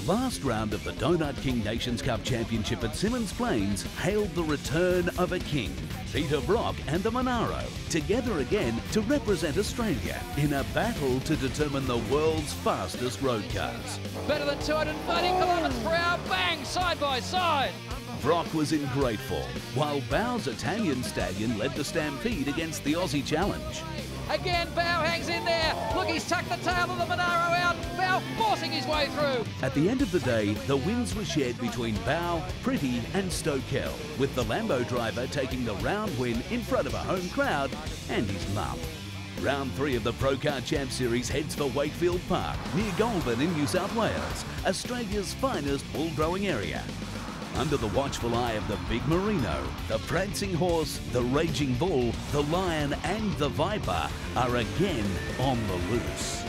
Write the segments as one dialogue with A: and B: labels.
A: last round of the Donut King Nations Cup Championship at Symonds Plains hailed the return of a king, Peter Brock and the Monaro, together again to represent Australia in a battle to determine the world's fastest road cars.
B: Better than 230 kilometres per hour, bang, side by side.
A: Brock was in great form, while Bowe's Italian stallion led the stampede against the Aussie Challenge.
B: Again, Bowe hangs in there. Look, he's tucked the tail of the Monaro out. Bowe forcing his way through.
A: At the end of the day, the wins were shared between Bowe, Pretty and Stokel, with the Lambo driver taking the round win in front of a home crowd and his mum. Round 3 of the Pro Car Champ Series heads for Wakefield Park, near Goulburn in New South Wales, Australia's finest bull-throwing area. Under the watchful eye of the Big Merino, the Prancing Horse, the Raging Bull, the Lion and the Viper are again on the loose.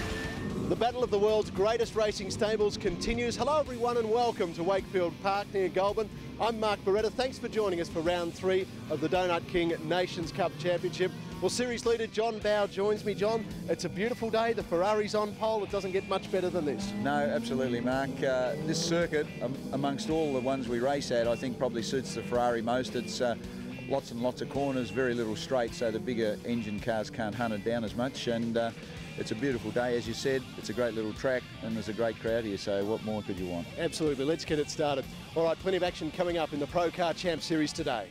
C: The battle of the world's greatest racing stables continues. Hello everyone and welcome to Wakefield Park near Goulburn. I'm Mark Beretta. Thanks for joining us for round 3 of the Donut King Nations Cup Championship. Well, series leader John Bowe joins me. John, it's a beautiful day. The Ferrari's on pole. It doesn't get much better than this.
D: No, absolutely, Mark. This circuit, amongst all the ones we race at, I think probably suits the Ferrari most. It's lots and lots of corners, very little straight, so the bigger engine cars can't hunt it down as much. And it's a beautiful day, as you said. It's a great little track, and there's a great crowd here, so what more could you want?
C: Absolutely. Let's get it started. All right, plenty of action coming up in the Pro Car Champ Series today.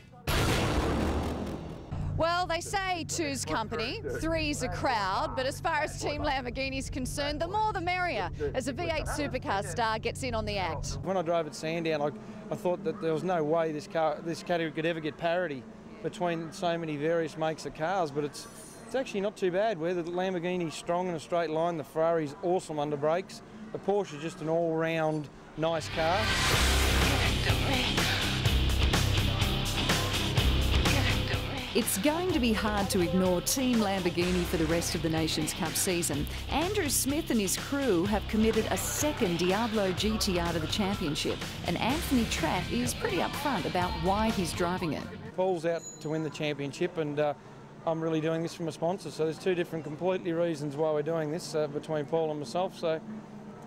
E: Well, they say two's company, three's a crowd, but as far as Team Lamborghini's concerned, the more the merrier, as a V8 supercar star gets in on the act.
F: When I drove at Sandown, I thought that there was no way this category could ever get parity between so many various makes of cars, but it's actually not too bad. Where the Lamborghini's strong in a straight line, the Ferrari's awesome under brakes, the Porsche's just an all-round nice car.
E: It's going to be hard to ignore Team Lamborghini for the rest of the Nations Cup season. Andrew Smith and his crew have committed a second Diablo GTR to the championship, and Anthony Tratt is pretty upfront about why he's driving it.
F: Paul's out to win the championship, and I'm really doing this for my sponsor, so there's two different completely reasons why we're doing this between Paul and myself, so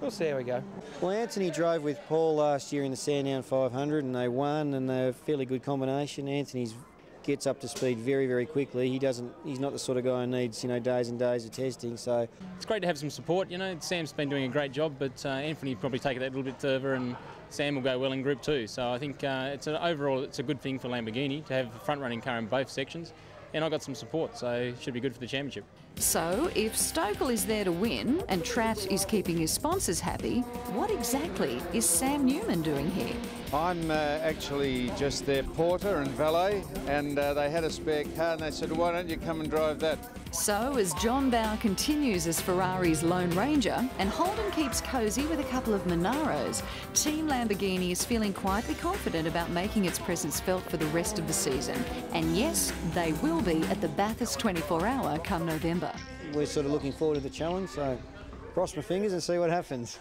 F: we'll see how we go.
G: Well, Anthony drove with Paul last year in the Sandown 500 and they won, and they're a fairly good combination. Anthony's gets up to speed very, very quickly. He's not the sort of guy who needs, days and days of testing, so.
H: It's great to have some support, Sam's been doing a great job, but Anthony will probably take it that little bit further, and Sam will go well in Group 2. So I think overall it's a good thing for Lamborghini to have a front-running car in both sections, and I got some support, so it should be good for the championship.
E: So, if Stokel is there to win and Tratt is keeping his sponsors happy, what exactly is Sam Newman doing here?
I: I'm actually just their porter and valet, and they had a spare car and they said, why don't you come and drive that?
E: So, as John Bowe continues as Ferrari's Lone Ranger and Holden keeps cosy with a couple of Monaros, Team Lamborghini is feeling quietly confident about making its presence felt for the rest of the season. And yes, they will be at the Bathurst 24-hour come November.
G: We're sort of looking forward to the challenge, so cross my fingers and see what happens.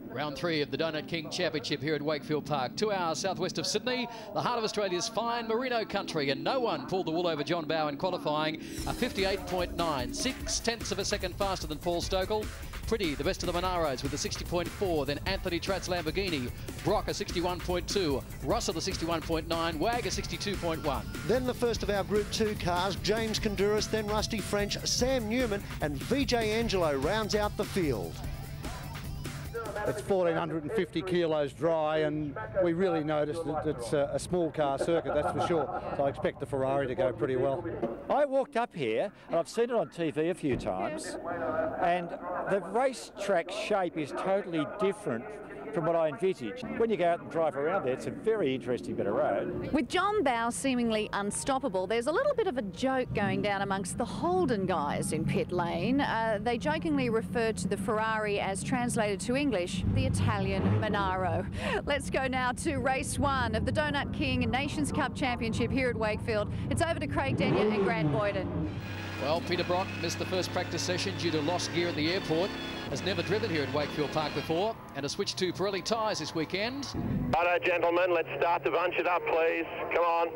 B: Round 3 of the Donut King Championship here at Wakefield Park, 2 hours southwest of Sydney, the heart of Australia's fine merino country, and no one pulled the wool over John Bowe in qualifying. A 58.9, 6/10 of a second faster than Paul Stokel. Pretty, the best of the Monaros with a 60.4, then Anthony Tratt's Lamborghini, Brock a 61.2, Russell a 61.9, Wag a 62.1.
C: Then the first of our Group 2 cars, James Conduras, then Rusty French, Sam Newman and VJ Angelo rounds out the field.
J: It's 1,450 kilos dry, and we really noticed that it's a small car circuit, that's for sure. So I expect the Ferrari to go pretty well. I walked up here, and I've seen it on TV a few times, and the racetrack shape is totally different from what I envisaged. When you go out and drive around there, it's a very interesting bit of road.
E: With John Bowe seemingly unstoppable, there's a little bit of a joke going down amongst the Holden guys in pit lane. They jokingly refer to the Ferrari as, translated to English, the Italian Monaro. Let's go now to race 1 of the Donut King Nations Cup Championship here at Wakefield. It's over to Craig Denyer and Grant Boyden.
B: Well, Peter Brock missed the first practice session due to lost gear at the airport. has never driven here at Wakefield Park before, and a switch to Pirelli tyres this weekend.
K: Righto, gentlemen, let's start to bunch it up, please. Come on,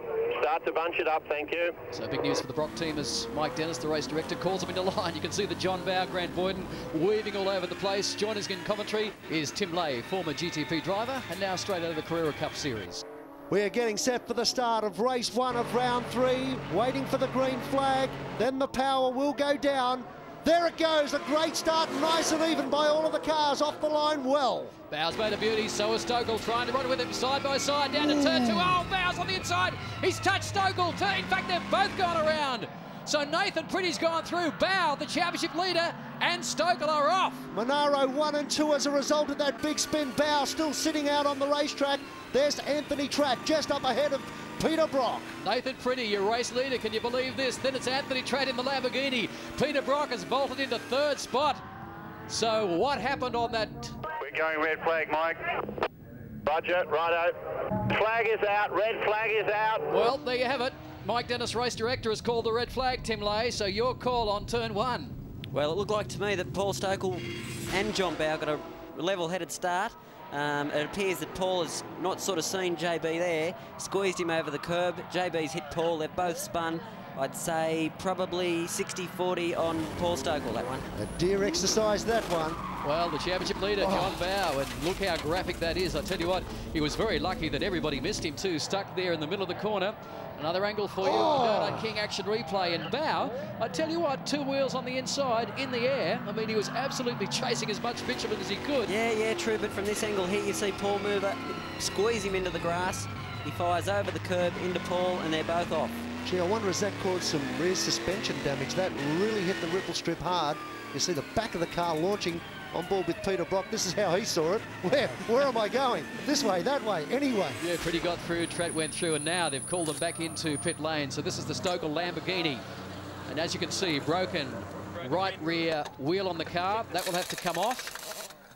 K: start to bunch it up, thank you.
B: So big news for the Brock team as Mike Dennis, the race director, calls them into line. You can see the John Bowe, Grant Boyden weaving all over the place. Joining us in commentary is Tim Lay, former GTP driver, and now straight out of the Carrera Cup Series.
C: We are getting set for the start of race 1 of round 3, waiting for the green flag, then the power will go down. There it goes, a great start, nice and even by all of the cars off the line well.
B: Bowe's made a beauty, so is Stokell trying to run with him side by side down to turn 2. Oh, Bowe's on the inside, he's touched Stokell. In fact, they've both gone around. So Nathan Pretty's gone through. Bowe, the championship leader, and Stokell are off.
C: Monaro 1 and 2 as a result of that big spin. Bowe still sitting out on the racetrack. There's Anthony Tratt just up ahead of Peter Brock.
B: Nathan Pretty, your race leader, can you believe this? Then it's Anthony Tratt in the Lamborghini. Peter Brock has vaulted into 3rd spot. So what happened on that?
K: We're going red flag, Mike. Roger, righto. Flag is out, red flag is out.
B: Well, there you have it. Mike Dennis, race director, has called the red flag, Tim Lay, so your call on turn 1.
L: Well, it looked like to me that Paul Stokell and John Bowe got a level-headed start. It appears that Paul has not sort of seen JB there, squeezed him over the curb. JB's hit Paul, they've both spun. I'd say probably 60-40 on Paul Stokell, that one.
C: A dear exercise, that one.
B: Well, the championship leader, John Bowe, and look how graphic that is. I tell you what, he was very lucky that everybody missed him too, stuck there in the middle of the corner. Another angle for you, Donut King action replay. And Bowe, I tell you what, 2 wheels on the inside, in the air. I mean, he was absolutely chasing as much bitumen as he could.
L: Yeah, true, but from this angle here, you see Paul move up, squeeze him into the grass. He fires over the curb into Paul, and they're both off.
C: Gee, I wonder has that caused some rear suspension damage? That really hit the ripple strip hard. You see the back of the car launching on board with Peter Brock. This is how he saw it. Where am I going? This way, that way, anyway.
B: Yeah, Pretty got through, Tratt went through, and now they've called them back into pit lane. So this is the Stokell Lamborghini. And as you can see, broken right rear wheel on the car. That will have to come off.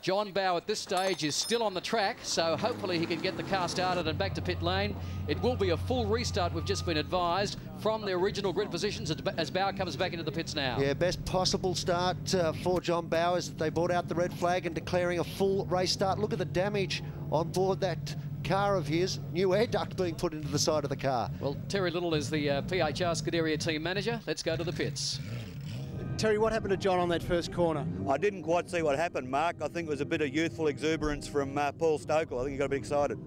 B: John Bowe at this stage is still on the track, so hopefully he can get the car started and back to pit lane. It will be a full restart, we've just been advised, from the original grid positions as Bowe comes back into the pits now.
C: Yeah, best possible start for John Bowe is that they brought out the red flag and declaring a full race start. Look at the damage on board that car of his. New air duct being put into the side of the car.
B: Well, Terry Little is the PHR Scuderia team manager. Let's go to the pits.
M: Terry, what happened to John on that first corner?
N: I didn't quite see what happened, Mark. I think it was a bit of youthful exuberance from Paul Stokell. I think he got a bit excited.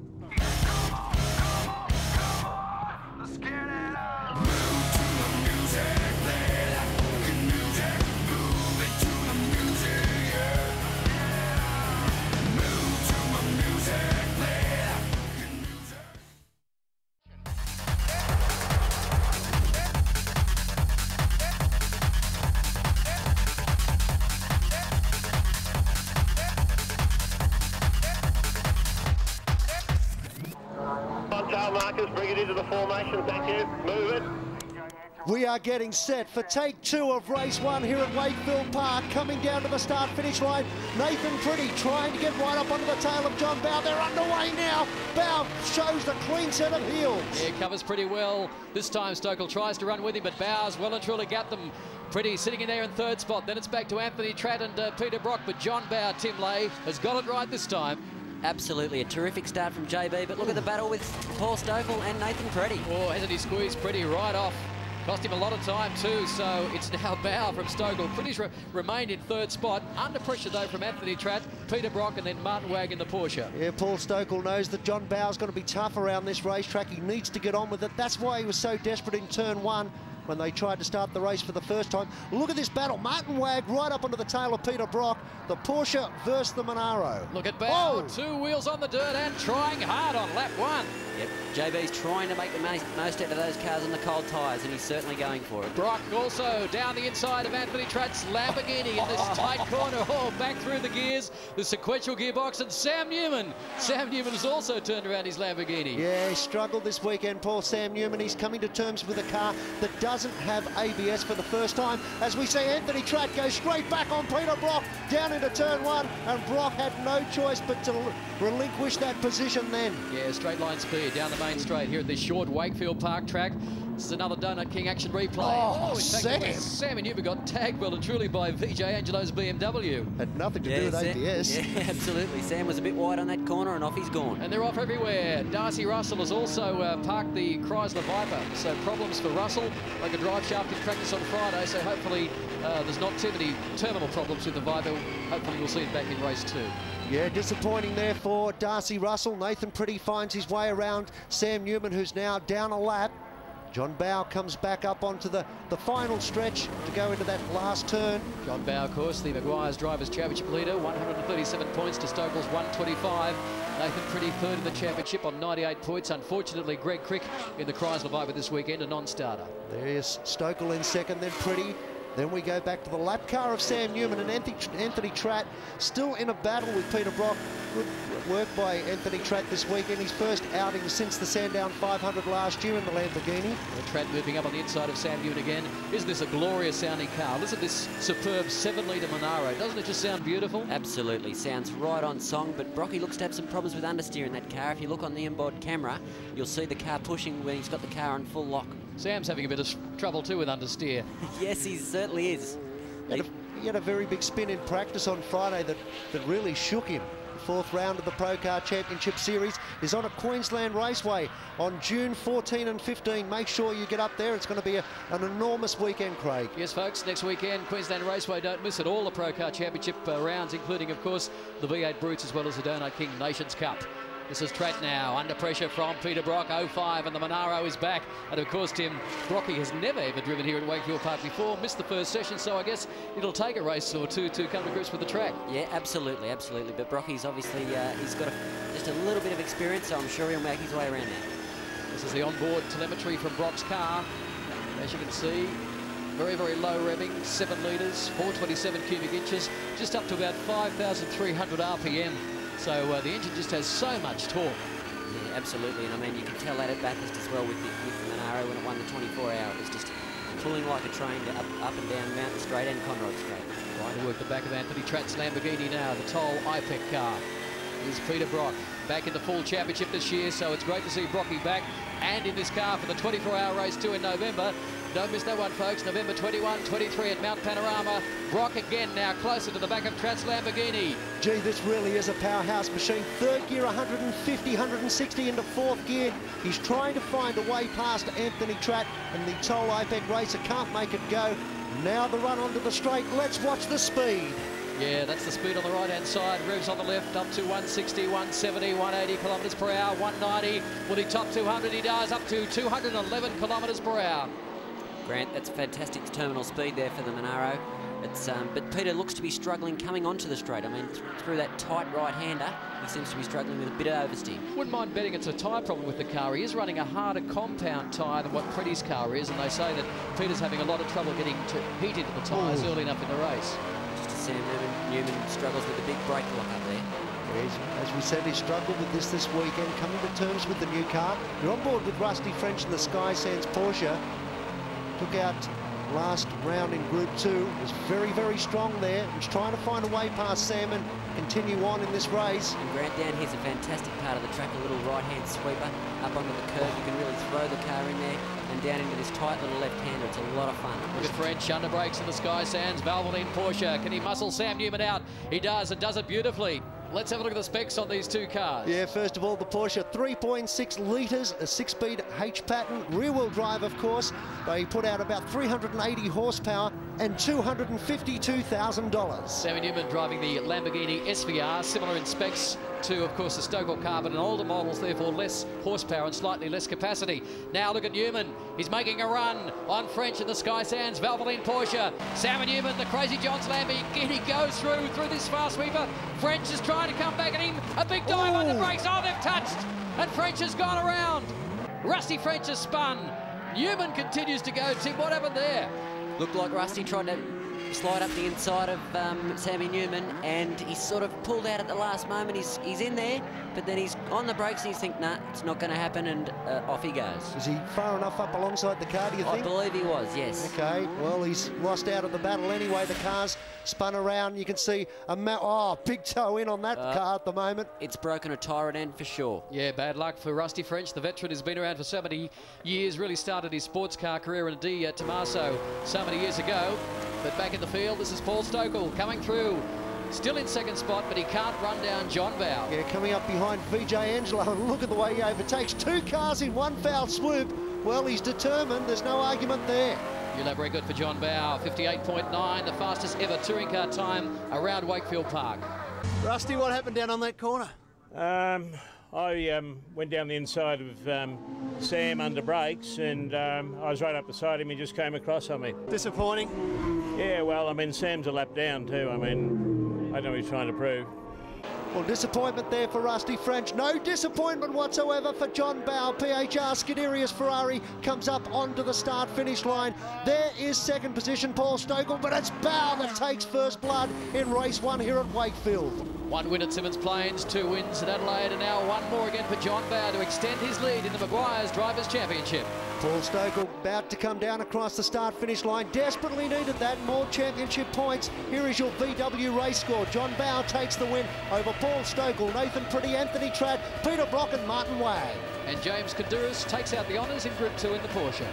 K: Markers, bring it into the formation, thank you. Move it.
C: We are getting set for take 2 of race 1 here at Wakefield Park. Coming down to the start-finish line, Nathan Pretty trying to get right up onto the tail of John Bowe. They're underway now. Bowe shows the clean set of heels.
B: Yeah, covers pretty well. This time Stokell tries to run with him, but Bowe's well and truly got them. Pretty sitting in there in 3rd spot. Then it's back to Anthony Tratt and Peter Brock, but John Bowe, Tim Lay, has got it right this time.
L: Absolutely a terrific start from JB, but look at the battle with Paul Stokell and Nathan Pretty.
B: Oh, hasn't he squeezed Pretty right off? Cost him a lot of time too, so it's now Bowe from Stokell. Pretty's remained in 3rd spot. Under pressure though from Anthony Tratt, Peter Brock and then Martin Wag in the Porsche.
C: Yeah, Paul Stokell knows that John Bowe's going to be tough around this racetrack. He needs to get on with it. That's why he was so desperate in turn 1. When they tried to start the race for the first time. Look at this battle. Martin Wag right up onto the tail of Peter Brock. The Porsche versus the Monaro.
B: Look at Bowe, 2 wheels on the dirt and trying hard on lap 1.
L: Yep, JB's trying to make the most out of those cars on the cold tyres, and he's certainly going for it.
B: Brock also down the inside of Anthony Tratt's Lamborghini in this tight corner. Oh, back through the gears, the sequential gearbox, and Sam Newman. Sam Newman has also turned around his Lamborghini.
C: Yeah, he struggled this weekend, Paul Sam Newman. He's coming to terms with a car that doesn't have ABS for the first time. As we see Anthony Tratt go straight back on Peter Brock down into turn 1, and Brock had no choice but to relinquish that position then.
B: Yeah, straight line speed down the main straight here at this short Wakefield Park track. This is another Donut King action replay.
C: Oh,
B: Sam and Newman got tagged well and truly by VJ Angelo's BMW.
C: Had nothing to do with ABS.
L: Yeah, absolutely. Sam was a bit wide on that corner and off he's gone.
B: And they're off everywhere. Darcy Russell has also parked the Chrysler Viper, so problems for Russell. Like a drive shaft in practice on Friday, so hopefully there's not too many terminal problems with the Viper. Hopefully we'll see it back in race 2.
C: Yeah, disappointing there for Darcy Russell. Nathan Pretty finds his way around Sam Newman, who's now down a lap. John Bowe comes back up onto the final stretch to go into that last turn.
B: John Bowe, of course, the Maguire's Drivers' Championship leader, 137 points to Stokell's 125. Nathan Pretty third in the championship on 98 points. Unfortunately, Greg Crick in the Chrysler Viper this weekend, a non-starter.
C: There's Stokell in second, then Pretty. Then we go back to the lap car of Sam Newman and Anthony Tratt still in a battle with Peter Brock. Good work by Anthony Tratt this weekend. His first outing since the Sandown 500 last year in the Lamborghini.
B: Tratt moving up on the inside of Sam Newman again. Isn't this a glorious sounding car? Listen to this superb 7-litre Monaro. Doesn't it just sound beautiful?
L: Absolutely. Sounds right on song, but Brocky looks to have some problems with understeer in that car. If you look on the inboard camera, you'll see the car pushing when he's got the car on full lock.
B: Sam's having a bit of trouble too with understeer.
L: Yes, he certainly is.
C: He had a very big spin in practice on Friday that really shook him. The fourth round of the Pro Car Championship Series is on a Queensland Raceway on June 14 and 15. Make sure you get up there. It's going to be an enormous weekend, Craig.
B: Yes, folks, next weekend, Queensland Raceway. Don't miss it. All the Pro Car Championship rounds, including, of course, the V8 Brutes as well as the Donut King Nations Cup. This is Tratt now, under pressure from Peter Brock, 05, and the Monaro is back. And of course, Tim, Brocky has never ever driven here at Wakefield Park before, missed the first session, so I guess it'll take a race or two to come to grips with the track.
L: Yeah, absolutely, absolutely. But Brocky's obviously, he's got just a little bit of experience, so I'm sure he'll make his way around now.
B: This is the onboard telemetry from Brock's car. As you can see, very, very low revving, 7 litres, 427 cubic inches, just up to about 5,300 RPM. So the engine just has so much torque.
L: Yeah, absolutely, and I mean, you can tell that at Bathurst as well with the Monaro when it won the 24-hour. It was just pulling like a train up and down Mountain Straight and Conrod Straight.
B: Trying to work the back of Anthony Tratt's Lamborghini now, the Toll IPEC car. Here's Peter Brock, back in the full championship this year, so it's great to see Brocky back and in this car for the 24-hour race 2 in November. Don't miss that one, folks. November 21, 23 at Mount Panorama. Brock again now closer to the back of Tratt's Lamborghini.
C: Gee, this really is a powerhouse machine. Third gear, 150, 160 into fourth gear. He's trying to find a way past Anthony Tratt, and the Toll IPEC racer can't make it go. Now the run onto the straight. Let's watch the speed.
B: Yeah, that's the speed on the right-hand side. Revs on the left up to 160, 170, 180 kilometres per hour, 190. Will he top 200? He does, up to 211 kilometres per hour.
L: Grant, that's fantastic terminal speed there for the Monaro. It's, but Peter looks to be struggling coming onto the straight. I mean, through that tight right-hander, he seems to be struggling with a bit of oversteer.
B: Wouldn't mind betting it's a tyre problem with the car. He is running a harder compound tyre than what Pretty's car is, and they say that Peter's having a lot of trouble getting heat into the tyres early enough in the race.
L: Just as Sam Newman struggles with the big brake lock up there.
C: As we said, he struggled with this weekend, coming to terms with the new car. You're on board with Rusty French in the Sky Sands Porsche. Took out last round in Group 2. Was very, very strong there. He's trying to find a way past Sam and continue on in this race.
L: And Grant, down here's a fantastic part of the track, a little right-hand sweeper up onto the curve. You can really throw the car in there and down into this tight little left-hander. It's a lot of fun.
B: Look at French, under brakes in the Sky Sands Valvoline Porsche. Can he muscle Sam Newman out? He does, and does it beautifully. Let's have a look at the specs on these two cars.
C: Yeah, first of all, the Porsche, 3.6 litres, a 6-speed H pattern, rear-wheel drive, of course. They put out about 380 horsepower and $252,000.
B: Sammy Newman driving the Lamborghini SVR, similar in specs to, of course, the Stokell car, but an older models, therefore less horsepower and slightly less capacity. Now look at Newman. He's making a run on French in the Sky Sands Valvoline Porsche. Sammy Newman, the Crazy John's Lamborghini, goes through this fast sweeper. French is trying to come back at him. A big dive on the brakes. Oh, they've touched. And French has gone around. Rusty French has spun. Newman continues to go. Tim, what happened there?
L: Looked like Rusty tried to slide up the inside of Sammy Newman, and he's sort of pulled out at the last moment. He's in there, but then he's on the brakes and he's think, nah, it's not going to happen, and off he goes.
C: Is he far enough up alongside the car, do you think?
L: I believe he was, yes.
C: Okay, well, he's lost out of the battle anyway. The car's spun around. You can see a big toe in on that car at the moment.
L: It's broken a tyre at end for sure.
B: Yeah, bad luck for Rusty French. The veteran has been around for so many years, really started his sports car career in a Tommaso so many years ago. But back in the field, this is Paul Stokel coming through. Still in second spot, but he can't run down John Bowe.
C: Yeah, coming up behind VJ Angelo. Look at the way he overtakes 2 cars in one foul swoop. Well, he's determined. There's no argument there.
B: You'll have very good for John Bowe. 58.9, the fastest ever touring car time around Wakefield Park.
C: Rusty, what happened down on that corner?
O: I went down the inside of Sam under brakes, and I was right up beside him. He just came across on me.
C: Disappointing?
O: Yeah, well, I mean, Sam's a lap down too. I mean, I don't know what he's trying to prove.
C: Well, disappointment there for Rusty French. No disappointment whatsoever for John Bowe. PHR Scuderius Ferrari comes up onto the start-finish line. There is second position, Paul Stokel, but it's Bowe that takes first blood in race 1 here at Wakefield.
B: 1 win at Simmons Plains, 2 wins at Adelaide, and now 1 more again for John Bowe to extend his lead in the Maguire's Drivers' Championship.
C: Paul Stokel about to come down across the start-finish line. Desperately needed that. More championship points. Here is your VW race score. John Bowe takes the win over Paul Stokel, Nathan Pretty, Anthony Tradd, Peter Brock and Martin Wag.
B: And James Kadouris takes out the honours in Group 2 in the Porsche.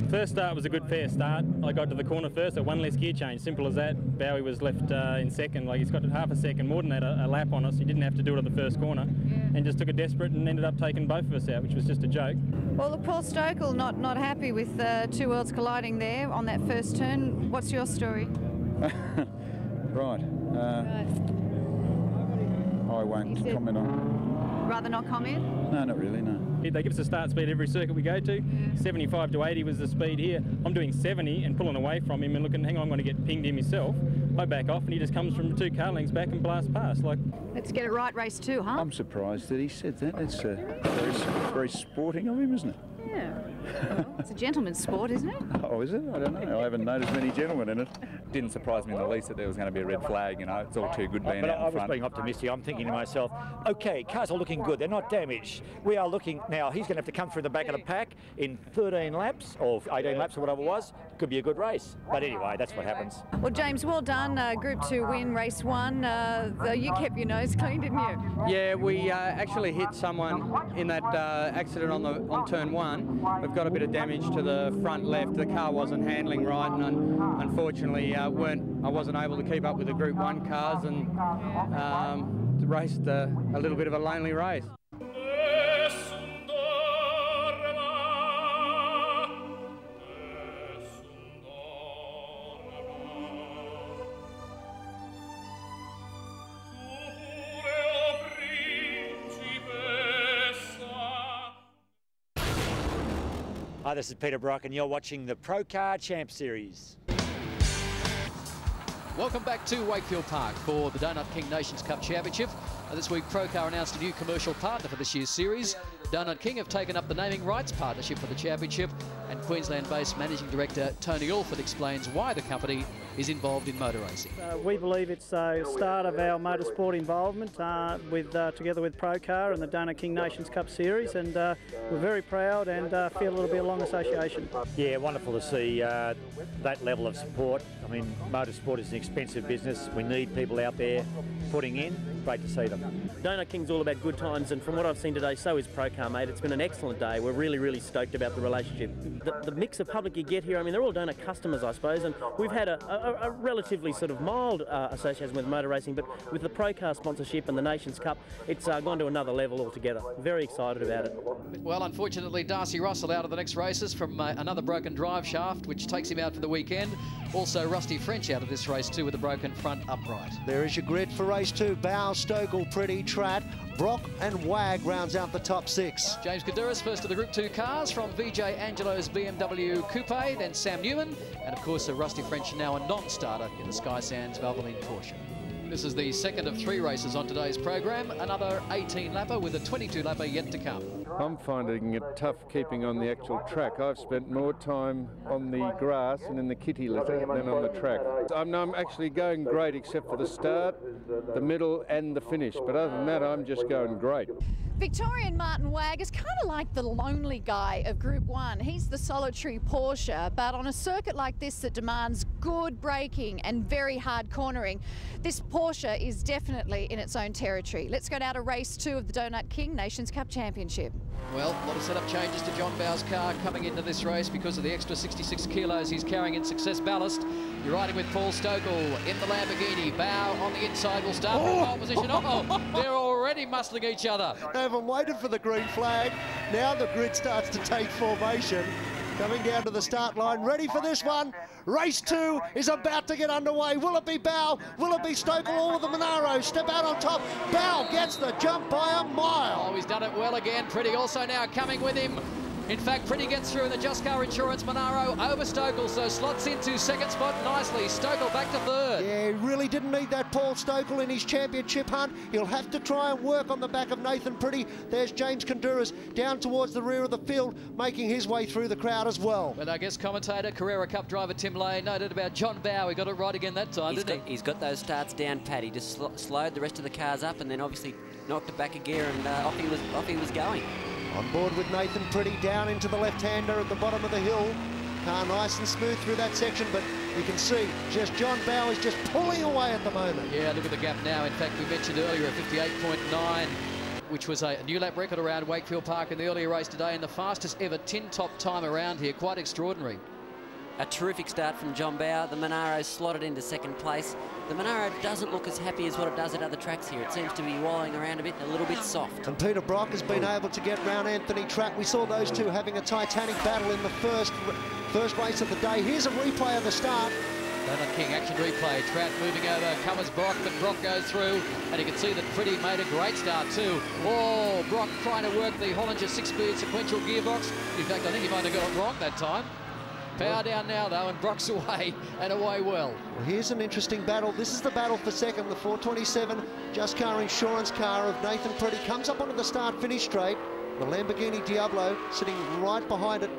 H: First start was a good fair start. I got to the corner first at 1 less gear change, simple as that. Bowie was left in second, like he's got half a second more than that, a lap on us. He didn't have to do it at the first corner, and just took a desperate and ended up taking both of us out, which was just a joke.
E: Well, look, Paul Stokel not happy with 2 worlds colliding there on that first turn. What's your story?
D: Right. I won't comment on.
E: Rather not comment?
D: No, not really, no.
H: They give us a start speed every circuit we go to. 75 to 80 was the speed here. I'm doing 70 and pulling away from him and looking, hang on, I'm going to get pinged him myself. I back off and he just comes from 2 car lengths back and blasts past. Like,
E: let's get it right, race 2, huh?
D: I'm surprised that he said that. It's very sporting of him, isn't it?
E: Yeah. Well, it's a gentleman's sport, isn't it?
D: Oh, is it? I don't know. I haven't noticed many gentlemen in it.
P: Didn't surprise me in the least that there was going to be a red flag, you know. It's all too good being out in front.
Q: I was being optimistic. I'm thinking to myself, OK, cars are looking good. They're not damaged. We are looking... Now, he's going to have to come through the back of the pack in 13 laps, or 18 laps or whatever it was. Could be a good race. But anyway, that's what happens.
E: Well, James, well done. Group 2 win, race 1. You kept your nose clean, didn't you?
R: Yeah, we actually hit someone in that accident on turn 1. We've got a bit of damage to the front left. The car wasn't handling right, and unfortunately I wasn't able to keep up with the Group 1 cars, and raced a little bit of a lonely race.
Q: Hi, this is Peter Brock, and you're watching the Pro Car Champ Series.
B: Welcome back to Wakefield Park for the Donut King Nations Cup Championship. This week, Procar announced a new commercial partner for this year's series. Donut King have taken up the naming rights partnership for the championship, and Queensland-based Managing Director Tony ALFORD explains why the company is involved in motor racing.
S: We believe it's a start of our motorsport involvement together with Procar and the Donut King Nations Cup Series, and we're very proud and feel it'll be a long association.
Q: Yeah, wonderful to see that level of support. I mean, motorsport is an expensive business. We need people out there putting in. Great to see them.
T: Donut King's all about good times, and from what I've seen today, so is Procar, mate. It's been an excellent day. We're really, really stoked about the relationship. The mix of public you get here, I mean, they're all Donut customers, I suppose, and we've had a relatively sort of mild association with motor racing, but with the Procar sponsorship and the Nations Cup, it's gone to another level altogether. Very excited about it.
B: Well, unfortunately, Darcy Russell out of the next races from another broken drive shaft, which takes him out for the weekend. Also, Rusty French out of this race too with a broken front upright.
C: There is your grid for race 2. Bowe, Stokel, Pretty, Tradd, Brock and Wag rounds out the top 6.
B: James Kadouris first of the Group 2 cars from VJ Angelo's BMW Coupe, then Sam Newman, and of course Rusty French now a non-starter in the Sky Sands Valvoline Porsche. This is the second of 3 races on today's program. Another 18-lapper with a 22-lapper yet to come.
I: I'm finding it tough keeping on the actual track. I've spent more time on the grass and in the kitty litter than on the track. I'm actually going great except for the start, the middle and the finish. But other than that, I'm just going great.
E: Victorian Martin Wag is kind of like the lonely guy of Group 1. He's the solitary Porsche, but on a circuit like this that demands good braking and very hard cornering, this Porsche is definitely in its own territory. Let's go now to race 2 of the Donut King Nations Cup Championship.
B: Well, a lot of setup changes to John Bowe's car coming into this race because of the extra 66 kilos he's carrying in success ballast. You're riding with Paul Stokel in the Lamborghini. Bowe on the inside will start from pole position. Oh, they're already muscling each other.
C: They haven't waited for the green flag. Now the grid starts to take formation. Coming down to the start line, ready for this one. Race 2 is about to get underway. Will it be Bowe? Will it be Stokel or the Monaro? Step out on top. Bowe gets the jump by a mile.
B: Oh, he's done it well again. Pretty also now coming with him. In fact, Pretty gets through in the Just Car Insurance Monaro over Stokel, so slots into second spot nicely. Stokel back to third.
C: Yeah, he really didn't need that Paul Stokel in his championship hunt. He'll have to try and work on the back of Nathan Pretty. There's James Konduras down towards the rear of the field, making his way through the crowd as well.
B: But I guess commentator, Carrera Cup driver Tim Lane noted about John Bowe. He got it right again that time, didn't he?
L: He's got those starts down pat. He just slowed the rest of the cars up and then obviously knocked it back a gear and off he was going.
C: On board with Nathan Pretty down into the left-hander at the bottom of the hill. Car nice and smooth through that section, but you can see just John Bowe is just pulling away at the moment.
B: Yeah, look at the gap now. In fact, we mentioned earlier a 58.9, which was a new lap record around Wakefield Park in the earlier race today, and the fastest ever tin top time around here. Quite extraordinary.
L: A terrific start from John Bowe. The Monaro slotted into second place. The Monaro doesn't look as happy as what it does at other tracks here. It seems to be wallowing around a bit, a little bit soft.
C: And Peter Brock has been able to get round Anthony Track. We saw those two having a titanic battle in the first race of the day. Here's a replay of the start.
B: Donut King action replay. Trout moving over, covers Brock, but Brock goes through, and you can see that Pretty made a great start too. Oh, Brock trying to work the Hollinger 6-speed sequential gearbox. In fact, I think he might have got it wrong that time. Power down now, though, and Brock's away, and away well.
C: Well, here's an interesting battle. This is the battle for second. The 427 Just Car Insurance car of Nathan Pretty comes up onto the start-finish straight. The Lamborghini Diablo sitting right behind it.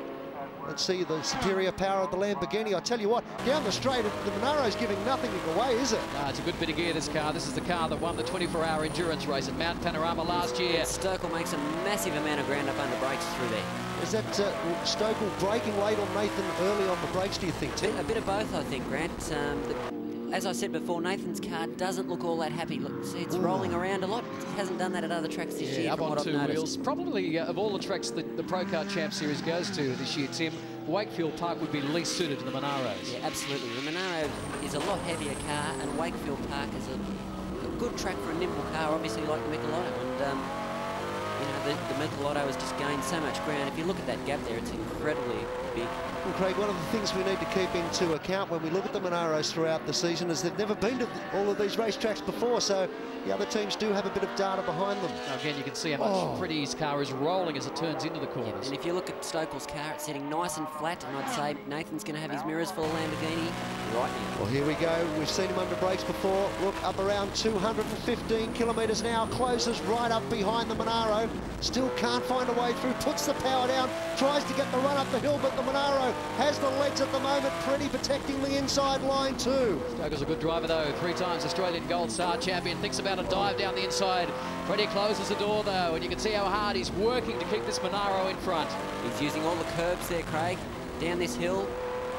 C: Let's see the superior power of the Lamborghini. I tell you what, down the straight, the Monaro's giving nothing away, is it?
B: No, it's a good bit of gear, this car. This is the car that won the 24-hour endurance race at Mount Panorama last year.
L: Stokel makes a massive amount of ground up under brakes through there.
C: Is that Stokel braking late on Nathan early on the brakes, do you think, Tim?
L: A bit of both, I think, Grant. As I said before, Nathan's car doesn't look all that happy. Look, see, it's rolling around a lot. It hasn't done that at other tracks this year,
B: up
L: from
B: on
L: what I've
B: 2
L: noticed.
B: wheels. Probably, of all the tracks that the Pro Car Champ Series goes to this year, Tim, Wakefield Park would be least suited to the Monaros.
L: Yeah, absolutely. The Monaro is a lot heavier car, and Wakefield Park is a good track for a nimble car, obviously like the Michelotto. And, you know, the Michelotto has just gained so much ground. If you look at that gap there, it's incredibly big.
C: Well, Craig, one of the things we need to keep into account when we look at the Monaros throughout the season is they've never been to all of these racetracks before, so the other teams do have a bit of data behind them.
B: Now again, you can see how much Pretty's car is rolling as it turns into the corners.
L: And if you look at Stokel's car, it's sitting nice and flat, and I'd say Nathan's going to have his mirrors for the Lamborghini right now.
C: Well, here we go. We've seen him under brakes before. Look, up around 215 kilometres now, closes right up behind the Monaro. Still can't find a way through, puts the power down, tries to get the run up the hill, but the Monaro has the legs at the moment. Pretty protecting the inside line too.
B: Stokel's a good driver though, 3 times Australian Gold Star champion, thinks about a dive down the inside. Pretty closes the door though, and you can see how hard he's working to keep this Monaro in front.
L: He's using all the curbs there, Craig, down this hill.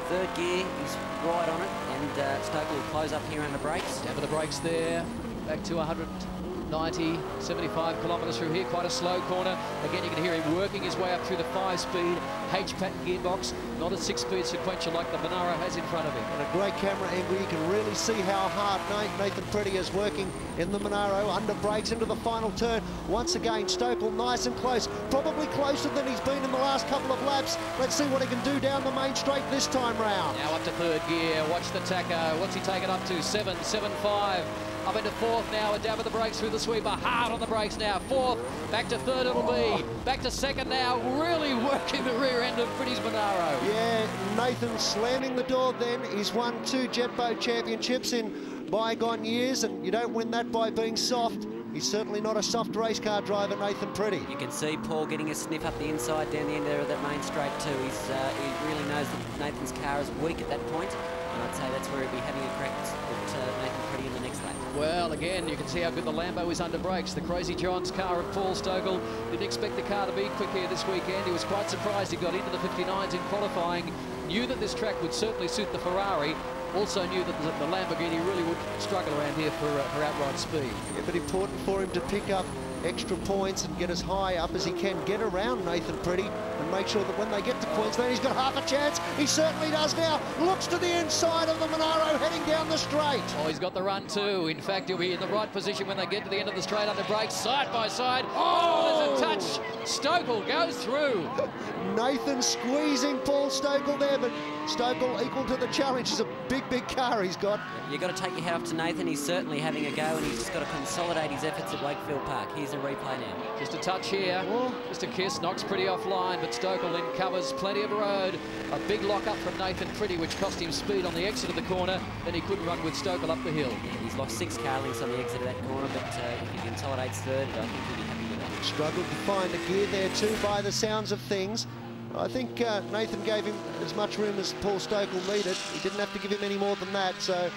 L: 3rd gear, he's right on it, and Stokel will close up here under brakes.
B: Down to the brakes there, back to 190, 75 kilometres through here, quite a slow corner. Again, you can hear him working his way up through the 5-speed H-pattern gearbox, not a 6-speed sequential like the Monaro has in front of him.
C: And a great camera angle, you can really see how hard Nathan Pretty is working in the Monaro, under brakes into the final turn. Once again, Stokel nice and close, probably closer than he's been in the last couple of laps. Let's see what he can do down the main straight this time round.
B: Now up to 3rd gear, watch the tacho. What's he taken up to? 7, 7.5. Up into 4th now, a dab of the brakes through the sweeper, hard on the brakes now. 4th, back to 3rd it'll be. Back to 2nd now, really working the rear end of Pretty's Monaro.
C: Yeah, Nathan slamming the door then. He's won 2 Jet Boat championships in bygone years, and you don't win that by being soft. He's certainly not a soft race car driver, Nathan Pretty.
L: You can see Paul getting a sniff up the inside down the end there of that main straight too. He really knows that Nathan's car is weak at that point, and I'd say that's where he'll be having a crack at Nathan Pretty in the next lap.
B: Well, again, you can see how good the Lambo is under brakes. The Crazy John's car of Paul Stokel didn't expect the car to be quick here this weekend. He was quite surprised he got into the 59s in qualifying, knew that this track would certainly suit the Ferrari, also knew that the Lamborghini really would struggle around here for outright speed.
C: Yeah, but important for him to pick up extra points and get as high up as he can, get around Nathan Pretty and make sure that when they get to Queensland he's got half a chance. He certainly does now. Looks to the inside of the Monaro heading down the straight.
B: Oh, he's got the run too. In fact, he'll be in the right position when they get to the end of the straight under brakes, side by side. Oh, there's a touch. Stokel goes through.
C: Nathan squeezing Paul Stokel there, but Stokel equal to the challenge. It's a big car he's got.
L: You've got to take your hat off to Nathan. He's certainly having a go, and he's just got to consolidate his efforts at Wakefield Park. Here's a replay now.
B: Just a touch here, just a kiss, knocks Pretty offline, but Stokel then covers plenty of road. A big lock up from Nathan Pretty, which cost him speed on the exit of the corner. Then he couldn't run with Stokel up the hill.
L: Yeah, he's lost 6 car lengths on the exit of that corner, but if he consolidates third, I think he'll be happy with that.
C: Struggled to find a gear there too by the sounds of things. I think Nathan gave him as much room as Paul Stokel needed. He didn't have to give him any more than that, so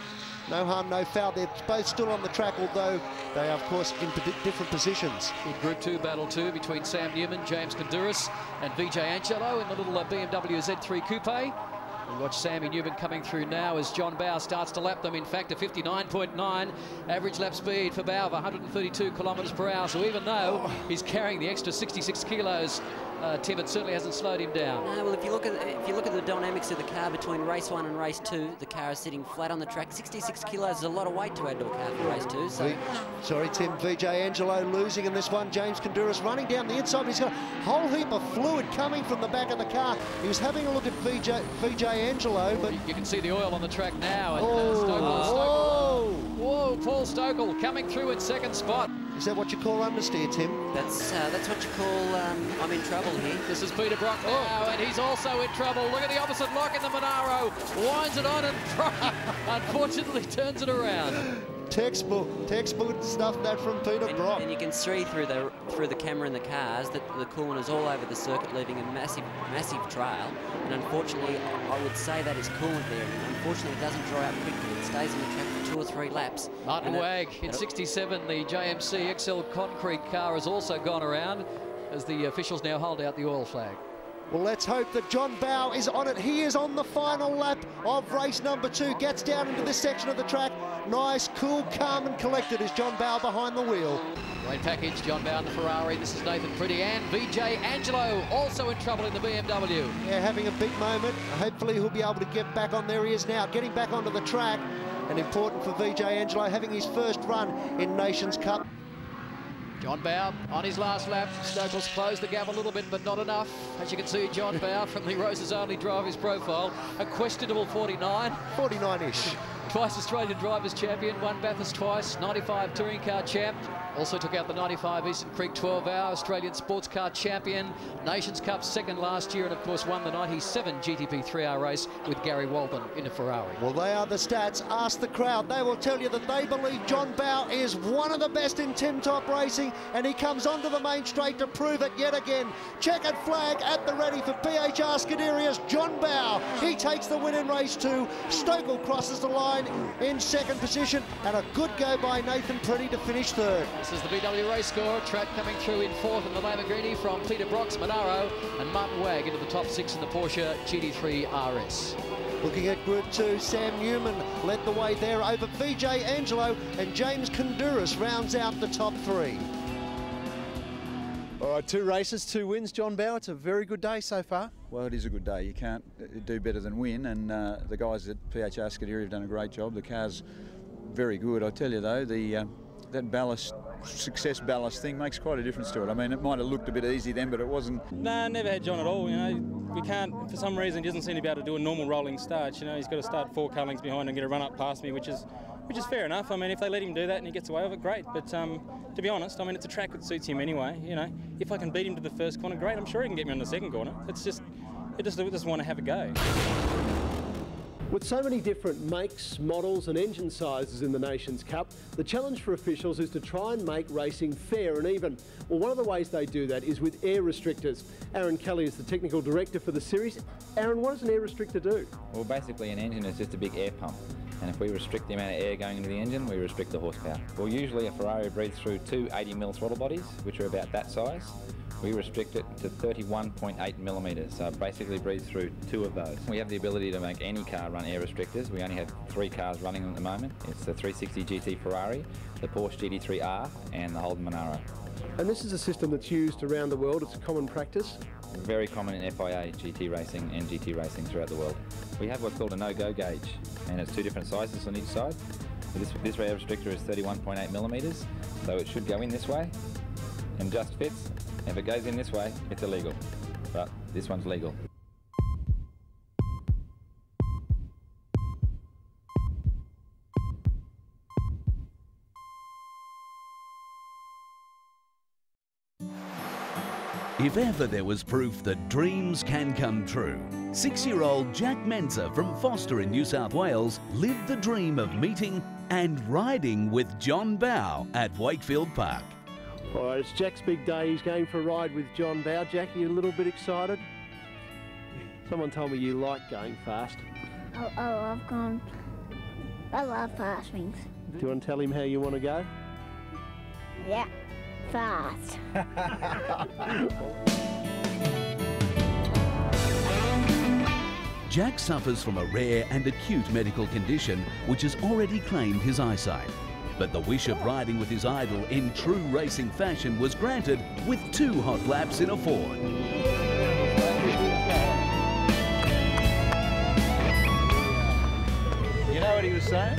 C: no harm, no foul. They're both still on the track, although they are, of course, in different positions.
B: Good Group 2 battle too between Sam Newman, James Konduras and VJ Angelo in the little BMW Z3 Coupe. We watch Sammy Newman coming through now as John Bowe starts to lap them. In fact, a 59.9 average lap speed for Bowe of 132 kilometres per hour. So even though he's carrying the extra 66 kilos, Tim, it certainly hasn't slowed him down.
L: No, well, if you look at the dynamics of the car between race 1 and race 2, the car is sitting flat on the track. 66 kilos is a lot of weight to add to a car for race 2. So.
C: Sorry, Tim. VJ Angelo losing in this one. James Konduras running down the inside. He's got a whole heap of fluid coming from the back of the car. He was having a look at VJ Angelo, but
B: you can see the oil on the track now. And,
C: Stokel.
B: Whoa, Paul Stokel coming through in second spot.
C: Is that what you call understeer, Tim?
L: That's what you call I'm in trouble here.
B: This is Peter Brock now, and he's also in trouble. Look at the opposite lock in the Monaro. Winds it on, and unfortunately turns it around.
C: Textbook stuff that from Peter Brock.
L: And you can see through the camera in the cars that the coolant is all over the circuit, leaving a massive trail. And unfortunately, I would say that is coolant there. And unfortunately, it doesn't dry out quickly. It stays on the track for 2 or 3 laps.
B: Martin Wag in 67, the JMC XL Concrete car has also gone around as the officials now hold out the oil flag.
C: Well, let's hope that John Bowe is on it. He is on the final lap of race number 2. Gets down into this section of the track. Nice, cool, calm and collected is John Bowe behind the wheel.
B: Great package, John Bowe in the Ferrari. This is Nathan Pretty and VJ Angelo also in trouble in the BMW.
C: Yeah, having a big moment. Hopefully he'll be able to get back on. There he is now, getting back onto the track. And important for VJ Angelo, having his first run in Nations Cup.
B: John Bowe on his last lap. Stokel's closed the gap a little bit, but not enough. As you can see, John Bowe from the Roses Only driver's profile, a questionable 49.
C: 49-ish.
B: Twice Australian Drivers' Champion, won Bathurst twice, 95 Touring Car Champ. Also took out the 95 Eastern Creek 12-hour Australian Sports Car Champion, Nations Cup second last year, and of course won the 97 GTP 3-hour race with Gary Walton in a Ferrari.
C: Well, they are the stats. Ask the crowd. They will tell you that they believe John Bowe is one of the best in Tim Top racing, and he comes onto the main straight to prove it yet again. Checkered flag at the ready for PHR Scuderia's John Bowe. He takes the win in race 2. Stokel crosses the line in second position, and a good go by Nathan Pretty to finish third.
B: This is the VW race score. Track coming through in fourth in the Lamborghini from Peter Brock's Monaro, and Martin Wag into the top 6 in the Porsche GT3 RS.
C: Looking at Group 2, Sam Newman led the way there over VJ Angelo, and James Konduras rounds out the top 3. All right, 2 races, 2 wins, John Bowe. It's a very good day so far.
D: Well, it is a good day. You can't do better than win, and the guys at PHR Scuderia have done a great job. The car's very good. I tell you though, that ballast, success ballast thing makes quite a difference to it. I mean, it might have looked a bit easy then, but it wasn't.
H: No, never had John at all. You know, we can't, for some reason, he doesn't seem to be able to do a normal rolling start. You know, he's got to start 4 car lengths behind and get a run up past me, which is fair enough. I mean, if they let him do that and he gets away with it, great. But to be honest, I mean, it's a track that suits him anyway. You know, if I can beat him to the first corner, great. I'm sure he can get me on the second corner. It's just, I just want to have a go.
C: With so many different makes, models and engine sizes in the Nations Cup, the challenge for officials is to try and make racing fair and even. Well, one of the ways they do that is with air restrictors. Aaron Kelly is the technical director for the series. Aaron, what does an air restrictor do?
P: Well, basically an engine is just a big air pump. And if we restrict the amount of air going into the engine, we restrict the horsepower. Well, usually a Ferrari breathes through two 80mm throttle bodies, which are about that size. We restrict it to 31.8 millimetres, so it basically breathes through two of those. We have the ability to make any car run air restrictors. We only have 3 cars running at the moment. It's the 360 GT Ferrari, the Porsche GT3R and the Holden Monaro.
C: And this is a system that's used around the world. It's a common practice.
P: Very common in FIA, GT racing and GT racing throughout the world. We have what's called a no-go gauge, and it's 2 different sizes on each side. This air restrictor is 31.8 millimetres, so it should go in this way and just fits. If it goes in this way, it's illegal, but this one's legal.
A: If ever there was proof that dreams can come true, 6-year-old Jack Menzer from Foster in New South Wales lived the dream of meeting and riding with John Bowe at Wakefield Park.
C: All right, it's Jack's big day. He's going for a ride with John Bowe. Jack, are you a little bit excited? Someone told me you like going fast.
U: I love fast things.
C: Do you want to tell him how you want to go?
U: Yeah, fast.
A: Jack suffers from a rare and acute medical condition which has already claimed his eyesight. But the wish of riding with his idol in true racing fashion was granted with 2 hot laps in a Ford.
D: You know what he was saying?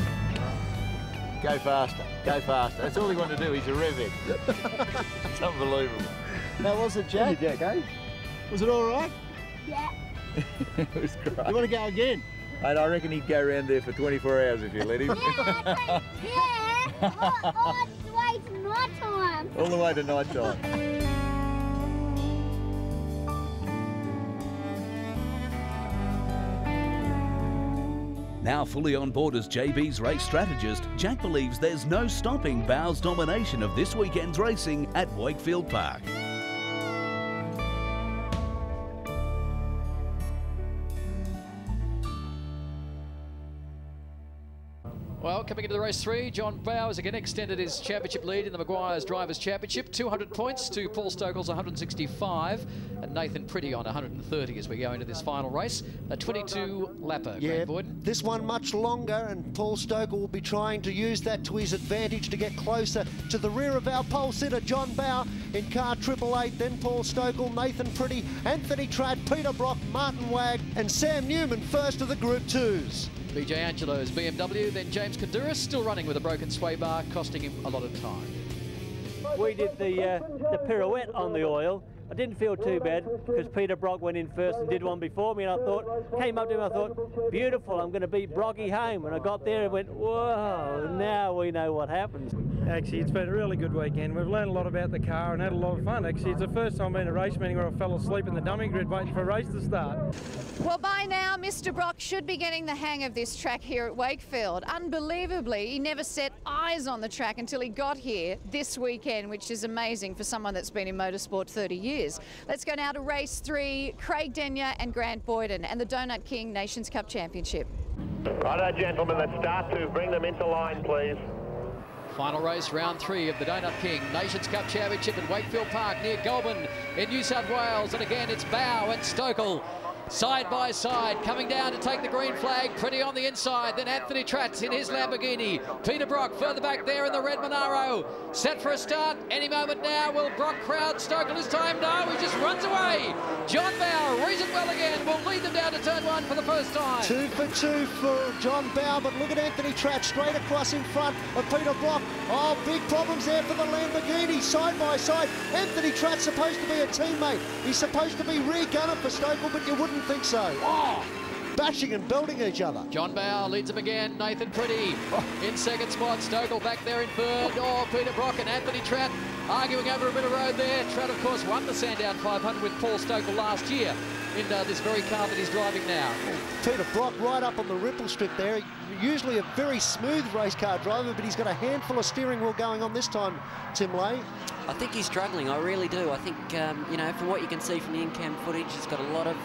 D: Go faster, go faster. That's all he wanted to do. He's a rev head. It's unbelievable.
C: How was it, Jack?
D: Jack, eh?
C: Was it all right?
U: Yeah.
D: It was great.
C: You want to go again?
D: Mate, I reckon he'd go around there for 24 hours if you let him.
U: All the way to night time.
D: All the way to night time.
A: Now fully on board as JB's race strategist, Jack believes there's no stopping Bowe's domination of this weekend's racing at Wakefield Park.
B: Well, coming into the race 3, John Bowe has again extended his championship lead in the Maguire's Drivers' Championship. 200 points to Paul Stokel's 165 and Nathan Pretty on 130 as we go into this final race. A 22-lapper,
V: yeah,
B: Boyd.
V: This one much longer, and Paul Stokel will be trying to use that to his advantage to get closer to the rear of our pole sitter, John Bowe, in car 888, then Paul Stokel, Nathan Pretty, Anthony Tratt, Peter Brock, Martin Wagg and Sam Newman first of the Group 2s.
B: BJ Angelo's BMW, then James Kaduris still running with a broken sway bar, costing him a lot of time.
W: We did the pirouette on the oil. I didn't feel too bad because Peter Brock went in first and did one before me, and I thought, came up to him, I thought, beautiful, I'm going to beat Brocky home. And I got there and went, whoa, now we know what happens.
F: Actually, it's been a really good weekend. We've learned a lot about the car and had a lot of fun. Actually, it's the first time I've been in a race meeting where I fell asleep in the dummy grid waiting for a race to start.
E: Well, by now, Mr. Brock should be getting the hang of this track here at Wakefield. Unbelievably, he never set eyes on the track until he got here this weekend, which is amazing for someone that's been in motorsport 30 years. Let's go now to race 3, Craig Denyer and Grant Boyden and the Donut King Nations Cup Championship.
K: Righto, gentlemen, let's start to bring them into line, please.
B: Final race, round 3 of the Donut King Nations Cup Championship at Wakefield Park near Goulburn in New South Wales. And again, it's Bowe and Stokel side by side, coming down to take the green flag. Pretty on the inside, then Anthony Tratt in his Lamborghini. Peter Brock further back there in the red Monaro. Set for a start any moment now. Will Brock crowd Stokel this time? No, he just runs away. John Bowe, reason well again, will lead them down to turn 1 for the first time.
V: 2 for 2 for John Bowe, but look at Anthony Tratt straight across in front of Peter Brock. Oh, big problems there for the Lamborghini, side by side. Anthony Tratt's supposed to be a teammate. He's supposed to be rear gunner for Stokel, but you wouldn't think so. Oh, bashing and belting each other.
B: John Bowe leads him again. Nathan Pretty in second spot. Stokel back there in third. Oh, Peter Brock and Anthony Tratt arguing over a bit of road there. Trout, of course, won the Sandown 500 with Paul Stokel last year in this very car that he's driving now.
V: Peter Brock right up on the ripple strip there. Usually a very smooth race car driver, but he's got a handful of steering wheel going on this time, Tim Lay.
L: I think he's struggling, I really do. I think, you know, from what you can see from the in-cam footage, he's got a lot of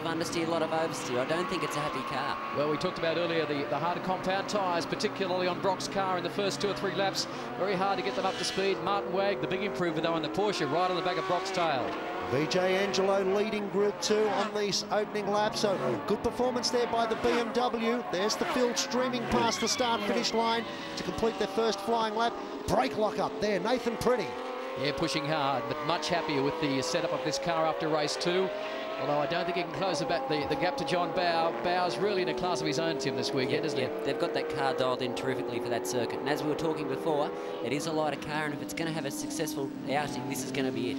L: understeer, a lot of oversteer. I don't think it's a happy car.
B: Well, we talked about earlier the harder compound tyres, particularly on Brock's car in the first 2 or 3 laps. Very hard to get them up to speed. Martin Wagg, the big improver though, in the Porsche, right on the back of Brock's tail.
V: Vijay Angelo leading Group 2 on this opening lap, so good performance there by the BMW. There's the field streaming past the start-finish line to complete their first flying lap. Brake lock up there, Nathan Pretty.
B: Yeah, pushing hard, but much happier with the setup of this car after race 2. Although I don't think he can close the gap to John Bowe. Bowe's really in a class of his own, Tim, this weekend, isn't it?
L: They've got that car dialed in terrifically for that circuit. And as we were talking before, it is a lighter car, and if it's going to have a successful outing, this is going to be it.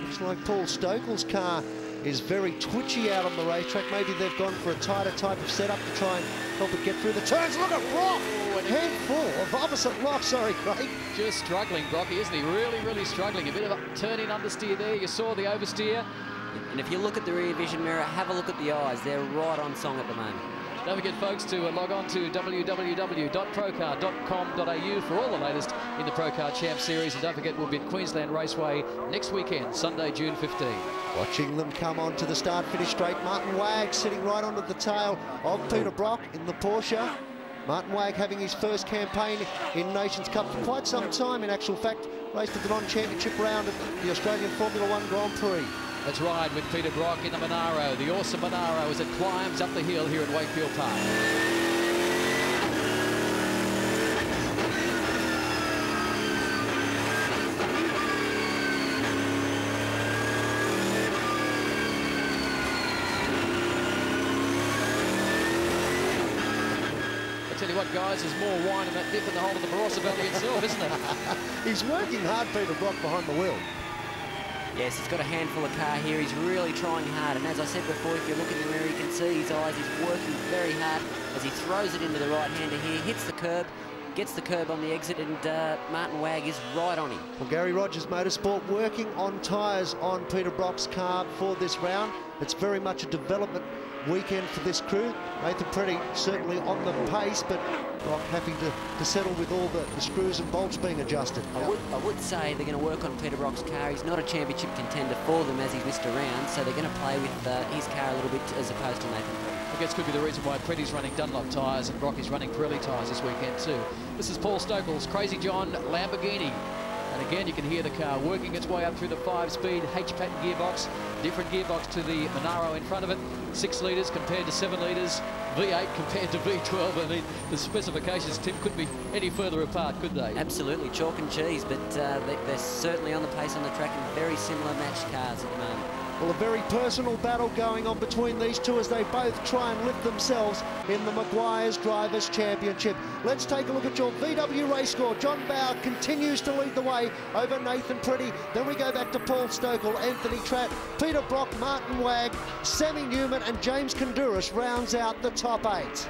V: Looks like Paul Stokel's car is very twitchy out on the racetrack. Maybe they've gone for a tighter type of setup to try and help it get through the turns. Look at Brock! Handful of opposite lock, sorry, Craig.
B: Just struggling, Brocky, isn't he? Really, really struggling. A bit of a turn-in understeer there. You saw the oversteer.
L: And if you look at the rear vision mirror, have a look at the eyes. They're right on song at the moment.
B: Don't forget, folks, to log on to www.procar.com.au for all the latest in the Procar Champ Series. And don't forget, we'll be at Queensland Raceway next weekend, Sunday, June 15.
V: Watching them come on to the start-finish straight. Martin Wagg sitting right onto the tail of Peter Brock in the Porsche. Martin Wagg having his first campaign in Nations Cup for quite some time, in actual fact. Raced at the non-championship round at the Australian Formula 1 Grand Prix.
B: Let's ride with Peter Brock in the Monaro, the awesome Monaro, as it climbs up the hill here at Wakefield Park. I tell you what, guys, there's more wine in that dip than the whole of the Barossa Valley itself, isn't it?
V: He's working hard, Peter Brock, behind the wheel.
L: Yes, he's got a handful of car here. He's really trying hard. And as I said before, if you look in the mirror, you can see his eyes. He's working very hard as he throws it into the right-hander here, hits the curb, gets the curb on the exit, and Martin Wagg is right on him.
V: Well, Gary Rogers Motorsport working on tyres on Peter Brock's car for this round. It's very much a development weekend for this crew. Nathan Pretty certainly on the pace, but Brock having to settle with all the screws and bolts being adjusted.
L: I would say they're going to work on Peter Brock's car. He's not a championship contender for them as he's missed around, so they're going to play with his car a little bit as opposed to Nathan Pretty.
B: I guess could be the reason why Pretty's running Dunlop tyres and Brock is running Pirelli tyres this weekend too. This is Paul Stokel's Crazy John Lamborghini. And again, you can hear the car working its way up through the 5-speed H-pattern gearbox. Different gearbox to the Monaro in front of it. 6 litres compared to 7 litres. V8 compared to V12. I mean, the specifications, Tim, couldn't be any further apart, could they?
L: Absolutely, chalk and cheese, but they're certainly on the pace on the track and very similar matched cars at the moment.
V: Well, a very personal battle going on between these two as they both try and lift themselves in the Maguire's Drivers' Championship. Let's take a look at your VW race score. John Bowe continues to lead the way over Nathan Pretty. Then we go back to Paul Stokel, Anthony Tratt, Peter Brock, Martin Wagg, Sammy Newman and James Konduras rounds out the top 8.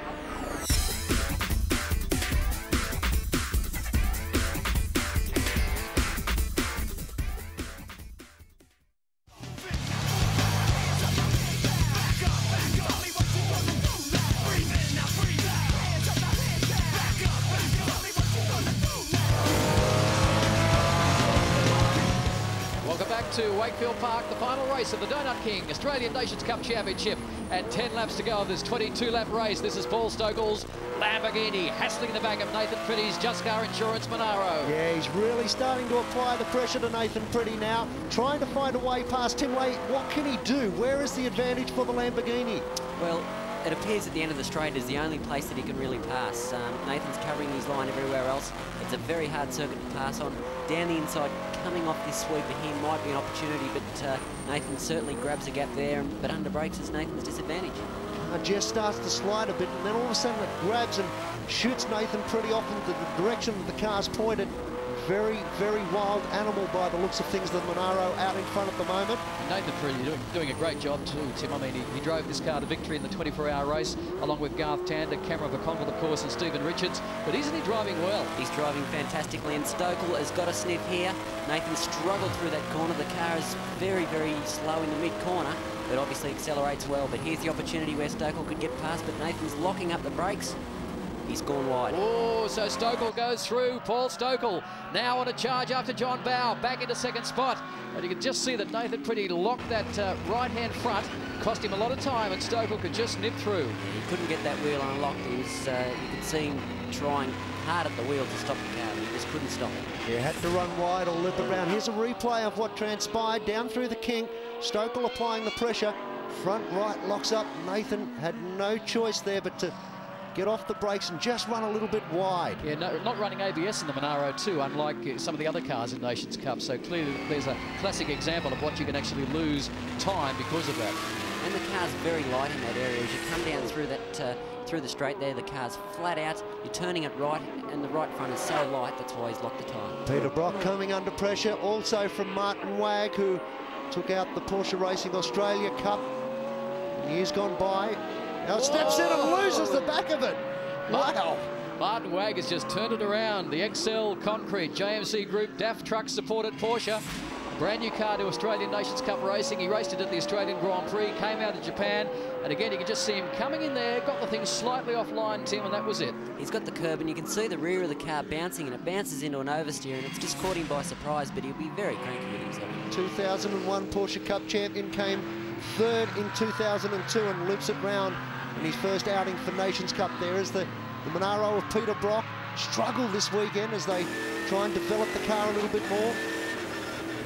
B: To Wakefield Park, the final race of the Donut King Australian Nations Cup Championship, and 10 laps to go of this 22-lap race. This is Paul Stokel's Lamborghini hassling the back of Nathan Pretty's Just Car Insurance Monaro.
V: Yeah, he's really starting to apply the pressure to Nathan Pretty now, trying to find a way past Tim Lay. What can he do? Where is the advantage for the Lamborghini?
L: Well, it appears at the end of the straight is the only place that he can really pass. Nathan's covering his line everywhere else. It's a very hard circuit to pass on. Down the inside, coming off this sweeper here might be an opportunity, but Nathan certainly grabs a gap there, but under brakes is Nathan's disadvantage.
V: Just starts to slide a bit, and then all of a sudden it grabs and shoots Nathan Pretty off into the direction that the car's pointed. very, very wild animal by the looks of things, the Monaro out in front at the moment.
B: Nathan Pretty doing a great job too, Tim. I mean, he drove this car to victory in the 24-hour race, along with Garth Tander, Cameron Vaconville, of course, and Stephen Richards. But isn't he driving well?
L: He's driving fantastically, and Stokel has got a sniff here. Nathan struggled through that corner. The car is very, very slow in the mid-corner, but obviously accelerates well. But here's the opportunity where Stokel could get past, but Nathan's locking up the brakes. He's gone wide.
B: Oh, so Stokel goes through. Paul Stokel now on a charge after John Bowe, back into second spot. And you can just see that Nathan Pretty locked that right-hand front, cost him a lot of time, and Stokel could just nip through.
L: He couldn't get that wheel unlocked. He was, you could see him trying hard at the wheel to stop the car, but he just couldn't stop it.
V: He had to run wide or loop around. Here's a replay of what transpired down through the kink. Stokel applying the pressure. Front right locks up. Nathan had no choice there but to get off the brakes and just run a little bit wide.
B: Yeah, no, not running ABS in the Monaro too, unlike some of the other cars in Nations Cup. So clearly there's a classic example of what you can actually lose time because of that.
L: And the car's very light in that area. As you come down through that through the straight there, the car's flat out. You're turning it right, and the right front is so light, that's why he's locked the tyre.
V: Peter Brock coming under pressure, also from Martin Wagg, who took out the Porsche Racing Australia Cup in years gone by. Now steps in and loses the back of it. Wow.
B: Martin Wagg has just turned it around. The XL Concrete JMC Group DAF truck supported Porsche. Brand new car to Australian Nations Cup racing. He raced it at the Australian Grand Prix, came out of Japan, and again you can just see him coming in there, got the thing slightly offline, Tim, and that was it.
L: He's got the curb, and you can see the rear of the car bouncing, and it bounces into an oversteer, and it's just caught him by surprise, but he'll be very cranky with himself.
V: 2001 Porsche Cup champion, came third in 2002 and loops it round in his first outing for Nations Cup. There is the Monaro of Peter Brock. Struggled this weekend as they try and develop the car a little bit more.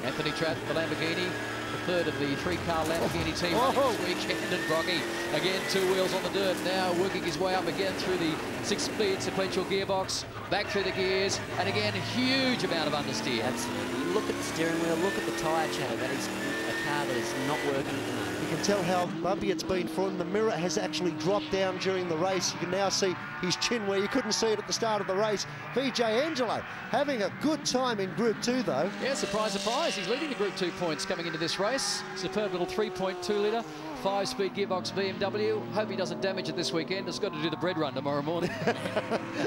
B: Anthony Tratt, the Lamborghini, the third of the three-car Lamborghini team running this weekend, and Brocky, again, two wheels on the dirt, now working his way up again through the six-speed sequential gearbox, back through the gears, and again, a huge amount of understeer.
L: Absolutely. You look at the steering wheel, look at the tyre chatter. That is a car that is not working at the moment.
V: You can tell how bumpy it's been for him. The mirror has actually dropped down during the race. You can now see his chin where you couldn't see it at the start of the race. VJ Angelo having a good time in Group 2 though.
B: Yeah, surprise, surprise. He's leading the Group 2 points coming into this race. Superb little 3.2 litre, 5-speed gearbox BMW. Hope he doesn't damage it this weekend. It's got to do the bread run tomorrow morning.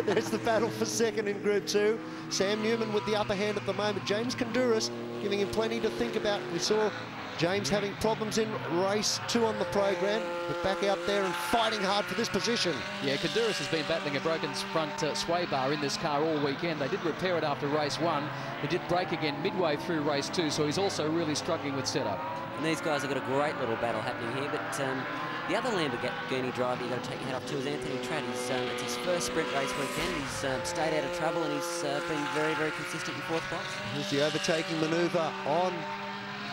V: There's the battle for second in Group 2. Sam Newman with the upper hand at the moment. James Konduras giving him plenty to think about. We saw James having problems in race 2 on the program, but back out there and fighting hard for this position.
B: Yeah, Konduras has been battling a broken front sway bar in this car all weekend. They did repair it after race 1. They did break again midway through race 2, so he's also really struggling with setup.
L: And these guys have got a great little battle happening here, but the other Lamborghini driver you've got to take your hat off to is Anthony Tratt. It's his first sprint race weekend. He's stayed out of trouble, and he's been very, very consistent in 4th place.
V: Here's the overtaking manoeuvre on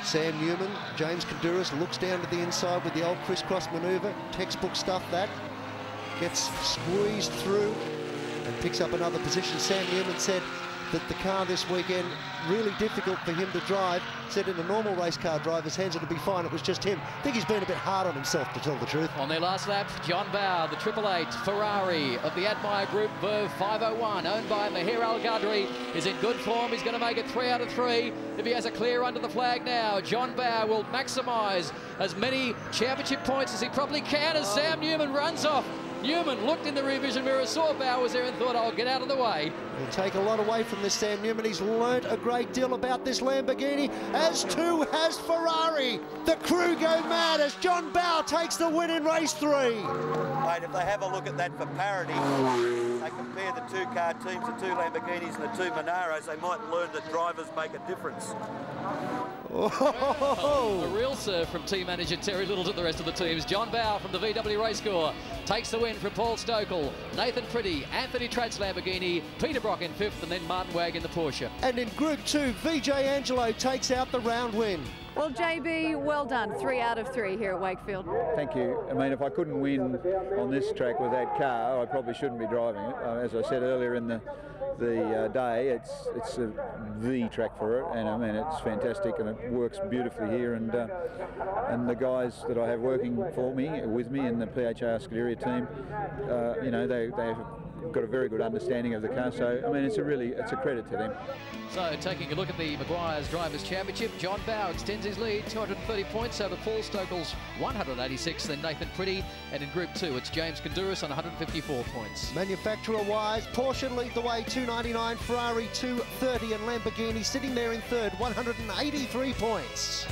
V: Sam Newman. James Konduras looks down to the inside with the old crisscross manoeuvre. Textbook stuff that. Gets squeezed through and picks up another position. Sam Newman said that the car this weekend, really difficult for him to drive. Said in a normal race car driver's hands it'll be fine, it was just him. I think he's been a bit hard on himself, to tell the truth.
B: On their last lap, John Bowe, the 888 Ferrari of the Admire Group, Verve 501, owned by Mahir Al Ghadri, is in good form. He's going to make it 3 out of 3. If he has a clear under the flag now, John Bowe will maximise as many championship points as he probably can as Sam Newman runs off. Newman looked in the rear vision mirror, saw Bowe was there and thought, I'll get out of the way.
V: He'll take a lot away from this Sam Newman. He's learnt a great deal about this Lamborghini, as too has Ferrari. The crew go mad as John Bowe takes the win in race 3.
N: Mate, if they have a look at that for parity, they compare the 2 car teams, the 2 Lamborghinis and the 2 Monaros, they might learn that drivers make a difference.
B: Oh. A real serve from team manager Terry Little to the rest of the teams. John Bowe from the VW Race Corps takes the win from Paul Stokel, Nathan Pretty, Anthony Tratt's Lamborghini, Peter Brock in 5th, and then Martin Wagg in the Porsche.
V: And in Group 2, VJ Angelo takes out the round win.
E: Well, JB, well done. 3 out of 3 here at Wakefield.
D: Thank you. I mean, if I couldn't win on this track with that car, I probably shouldn't be driving it. As I said earlier in the day, it's the track for it, and I mean it's fantastic and it works beautifully here. And the guys that I have working for me, with me in the PHR Scuderia team, you know, they have got a very good understanding of the car. So I mean, it's a credit to them.
B: So taking a look at the Maguire's Drivers' Championship, John Bowe extends his lead, 230 points over Paul Stokel's 186, then Nathan Pretty, and in Group 2 it's James Kanduris on 154 points.
V: Manufacturer-wise, Porsche lead the way, 299, Ferrari 230, and Lamborghini sitting there in third, 183 points.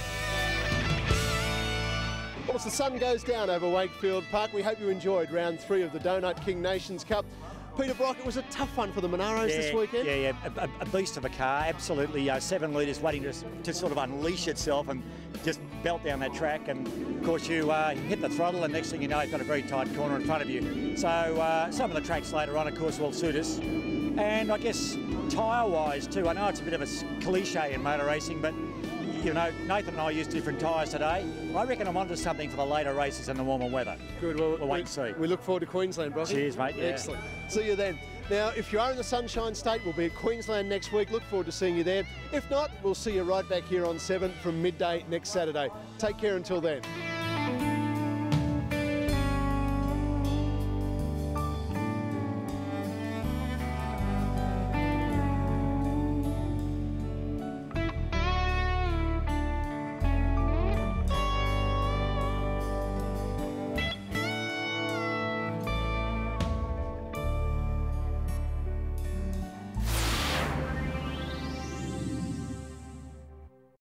C: Well, as the sun goes down over Wakefield Park, we hope you enjoyed round 3 of the Donut King Nations Cup. Peter Brock, it was a tough one for the Monaros this weekend.
Q: Yeah, a beast of a car, absolutely. 7 litres waiting to sort of unleash itself and just belt down that track. And of course, you hit the throttle, and next thing you know, you've got a very tight corner in front of you. So some of the tracks later on, of course, will suit us. And I guess tyre-wise too, I know it's a bit of a cliche in motor racing, but you know, Nathan and I used different tyres today. I reckon I'm onto something for the later races and the warmer weather.
C: Good. Well,
Q: we'll wait and see.
C: We look forward to Queensland, Brocky.
Q: Cheers, mate. Yeah.
C: Excellent. See you then. Now, if you are in the Sunshine State, we'll be at Queensland next week. Look forward to seeing you there. If not, we'll see you right back here on 7 from midday next Saturday. Take care until then.